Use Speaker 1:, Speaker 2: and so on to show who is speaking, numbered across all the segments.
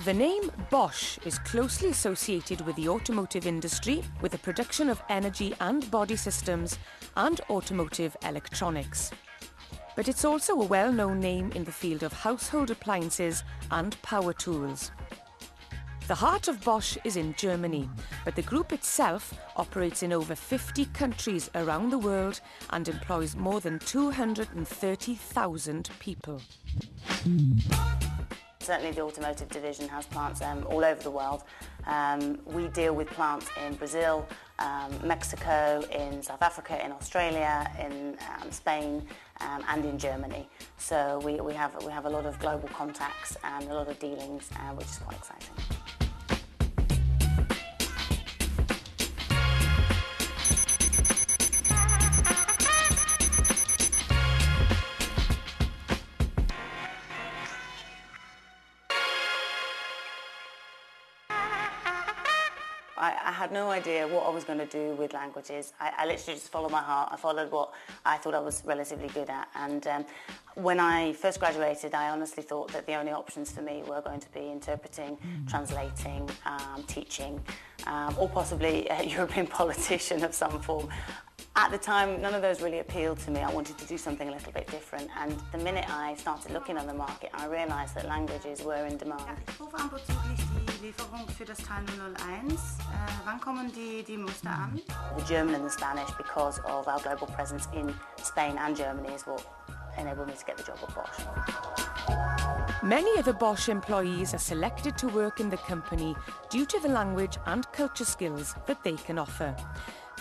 Speaker 1: The name Bosch is closely associated with the automotive industry, with the production of energy and body systems and automotive electronics. But it's also a well-known name in the field of household appliances and power tools. The heart of Bosch is in Germany, but the group itself operates in over 50 countries around the world and employs more than 230,000 people.
Speaker 2: Certainly the automotive division has plants all over the world. We deal with plants in Brazil, Mexico, in South Africa, in Australia, in Spain and in Germany. So we have a lot of global contacts and a lot of dealings, which is quite exciting. I had no idea what I was going to do with languages. I literally just followed my heart. I followed what I thought I was relatively good at. And when I first graduated, I honestly thought that the only options for me were going to be interpreting, translating, teaching, or possibly a European politician of some form. At the time, none of those really appealed to me. I wanted to do something a little bit different. And the minute I started looking on the market, I realised that languages were in demand.
Speaker 3: Ich rufe an bezüglich die Lieferung für das Teil 001. Wann kommen die Muster an?
Speaker 2: The German and the Spanish, because of our global presence in Spain and Germany, is what enabled me to get the job at Bosch.
Speaker 1: Many of the Bosch employees are selected to work in the company due to the language and culture skills that they can offer.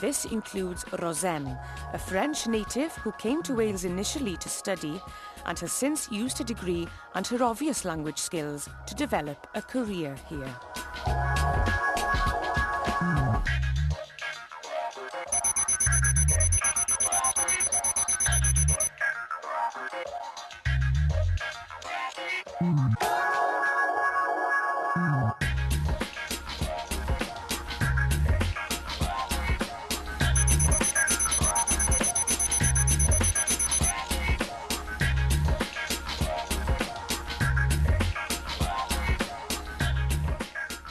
Speaker 1: This includes Rosem, a French native who came to Wales initially to study and has since used her degree and her obvious language skills to develop a career here.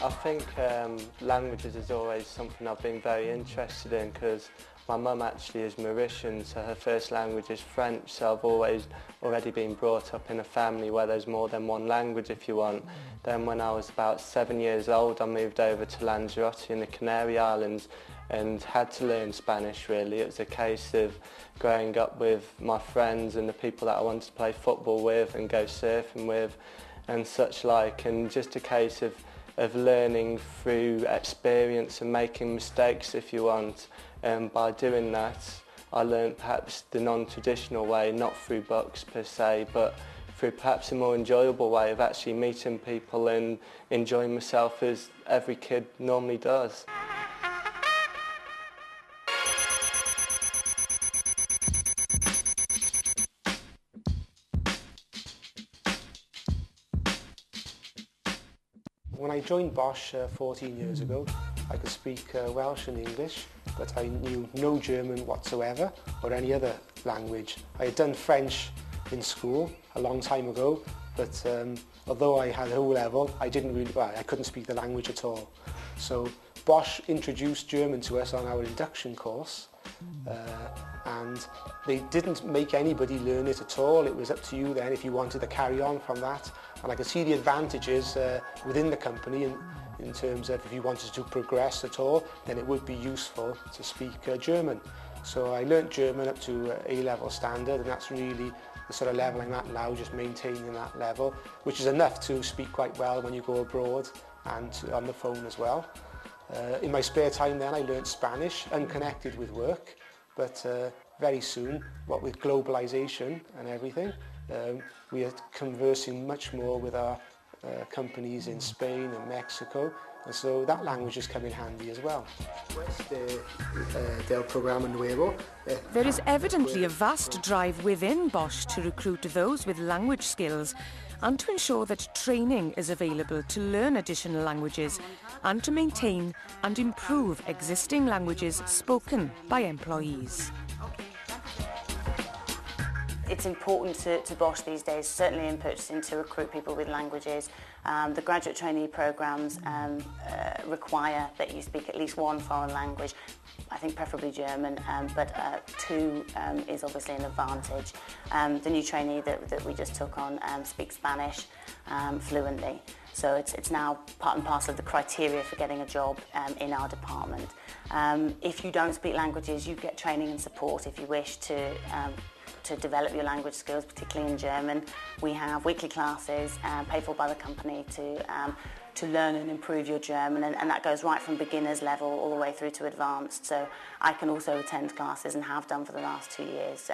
Speaker 4: I think languages is always something I've been very interested in because my mum actually is Mauritian, so her first language is French, so I've already been brought up in a family where there's more than one language if you want. Then when I was about 7 years old, I moved over to Lanzarote in the Canary Islands and had to learn Spanish really. It was a case of growing up with my friends and the people that I wanted to play football with and go surfing with and such like, and just a case of learning through experience and making mistakes if you want. And by doing that, I learned perhaps the non-traditional way, not through books per se, but through perhaps a more enjoyable way of actually meeting people and enjoying myself as every kid normally does.
Speaker 5: When I joined Bosch 14 years ago, I could speak Welsh and English, but I knew no German whatsoever or any other language. I had done French in school a long time ago, but although I had O-level, I couldn't speak the language at all. So Bosch introduced German to us on our induction course, and they didn't make anybody learn it at all. It was up to you then if you wanted to carry on from that. And I could see the advantages within the company in terms of if you wanted to progress at all, then it would be useful to speak German. So I learnt German up to A-level standard, and that's really the sort of level I'm at now, just maintaining that level, which is enough to speak quite well when you go abroad and on the phone as well. In my spare time then I learnt Spanish, unconnected with work, but very soon, what with globalization and everything, we are conversing much more with our companies in Spain and Mexico, and so that language has come in handy as well.
Speaker 1: There is evidently a vast drive within Bosch to recruit those with language skills and to ensure that training is available to learn additional languages and to maintain and improve existing languages spoken by employees.
Speaker 2: it's important to Bosch these days, certainly in purchasing, to recruit people with languages. The graduate trainee programs require that you speak at least one foreign language, I think preferably German, but two is obviously an advantage. The new trainee that we just took on speaks Spanish fluently, so it's now part and parcel of the criteria for getting a job in our department. If you don't speak languages, you get training and support if you wish to develop your language skills, particularly in German. We have weekly classes paid for by the company to learn and improve your German, and that goes right from beginner's level all the way through to advanced. So I can also attend classes, and have done for the last 2 years,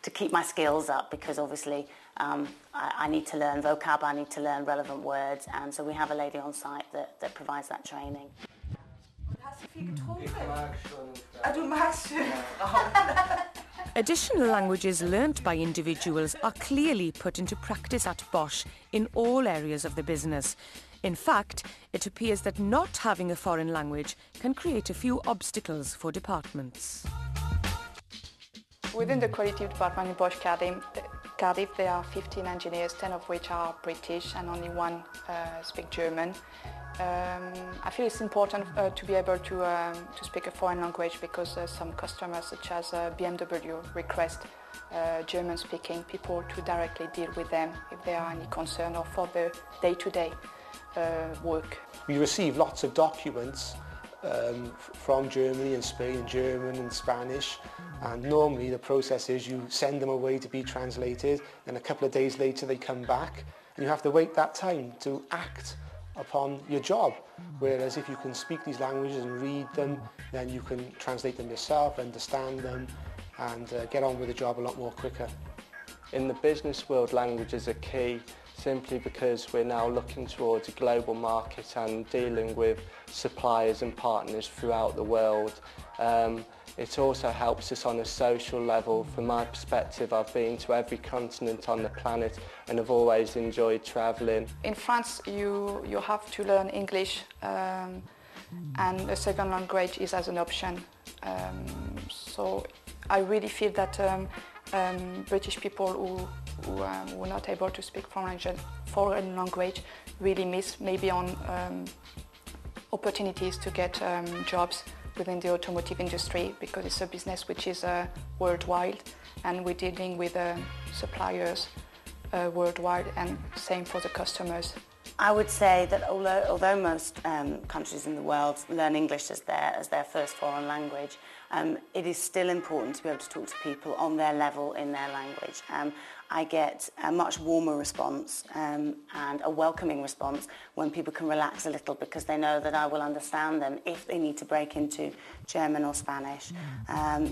Speaker 2: to keep my skills up, because obviously I need to learn vocab, I need to learn relevant words, and so we have a lady on site that provides that training.
Speaker 3: Hast du viel getrunken? Ah, du magst schön.
Speaker 1: Additional languages learnt by individuals are clearly put into practice at Bosch in all areas of the business. In fact, it appears that not having a foreign language can create a few obstacles for departments.
Speaker 6: Within the quality department in Bosch Cardiff, there are 15 engineers, 10 of which are British and only one speak German. I feel it's important to be able to speak a foreign language, because some customers, such as BMW, request German-speaking people to directly deal with them if there are any concern, or for the day-to-day work.
Speaker 5: We receive lots of documents from Germany and Spain in German and Spanish, and normally the process is you send them away to be translated, and a couple of days later they come back, and you have to wait that time to act upon your job. Whereas if you can speak these languages and read them, then you can translate them yourself, understand them, and get on with the job a lot more quicker.
Speaker 4: In the business world, languages are key, simply because we're now looking towards a global market and dealing with suppliers and partners throughout the world. It also helps us on a social level. From my perspective, I've been to every continent on the planet and have always enjoyed travelling.
Speaker 6: In France, you have to learn English, and a second language is as an option. So I really feel that British people who are not able to speak foreign language really miss maybe on opportunities to get jobs within the automotive industry, because it's a business which is worldwide, and we're dealing with suppliers worldwide, and same for the customers.
Speaker 2: I would say that although most countries in the world learn English as their first foreign language, it is still important to be able to talk to people on their level in their language. I get a much warmer response and a welcoming response when people can relax a little, because they know that I will understand them if they need to break into German or Spanish.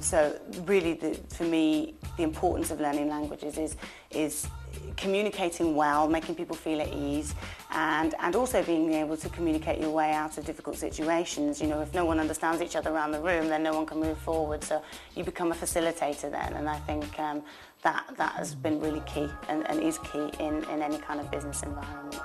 Speaker 2: So really, for me, the importance of learning languages is communicating well, making people feel at ease, and also being able to communicate your way out of difficult situations. You know, if no one understands each other around the room, then no one can move forward. So you become a facilitator then, and I think that has been really key and is key in any kind of business environment.